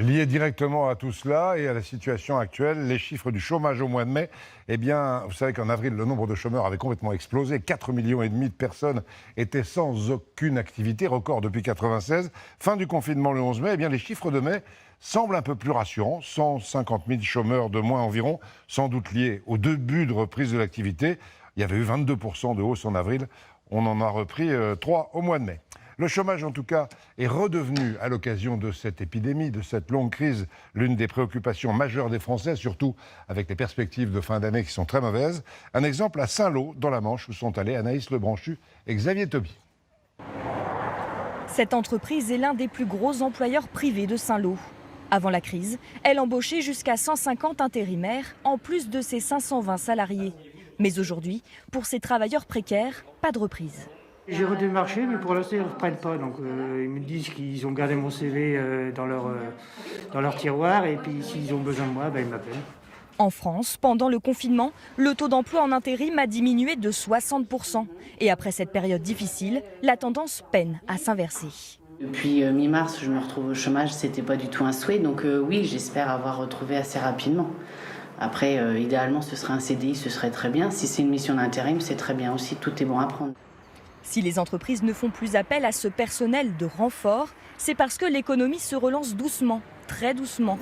Lié directement à tout cela et à la situation actuelle, les chiffres du chômage au mois de mai, eh bien, vous savez qu'en avril, le nombre de chômeurs avait complètement explosé. 4,5 millions de personnes étaient sans aucune activité, record depuis 1996. Fin du confinement le 11 mai, eh bien, les chiffres de mai semblent un peu plus rassurants. 150 000 chômeurs de moins environ, sans doute liés au début de reprise de l'activité. Il y avait eu 22% de hausse en avril. On en a repris 3 au mois de mai. Le chômage, en tout cas, est redevenu, à l'occasion de cette épidémie, de cette longue crise, l'une des préoccupations majeures des Français, surtout avec les perspectives de fin d'année qui sont très mauvaises. Un exemple à Saint-Lô, dans la Manche, où sont allés Anaïs Lebranchu et Xavier Toby. Cette entreprise est l'un des plus gros employeurs privés de Saint-Lô. Avant la crise, elle embauchait jusqu'à 150 intérimaires, en plus de ses 520 salariés. Mais aujourd'hui, pour ces travailleurs précaires, pas de reprise. J'ai redémarché, mais pour l'instant, ils ne reprennent pas. Donc, ils me disent qu'ils ont gardé mon CV dans leur tiroir. Et puis, s'ils ont besoin de moi, ils m'appellent. En France, pendant le confinement, le taux d'emploi en intérim a diminué de 60%. Et après cette période difficile, la tendance peine à s'inverser. Depuis mi-mars, je me retrouve au chômage. C'était pas du tout un souhait. Donc oui, j'espère avoir retrouvé assez rapidement. Après, idéalement, ce serait un CDI, ce serait très bien. Si c'est une mission d'intérim, c'est très bien aussi. Tout est bon à prendre. Si les entreprises ne font plus appel à ce personnel de renfort, c'est parce que l'économie se relance doucement, très doucement.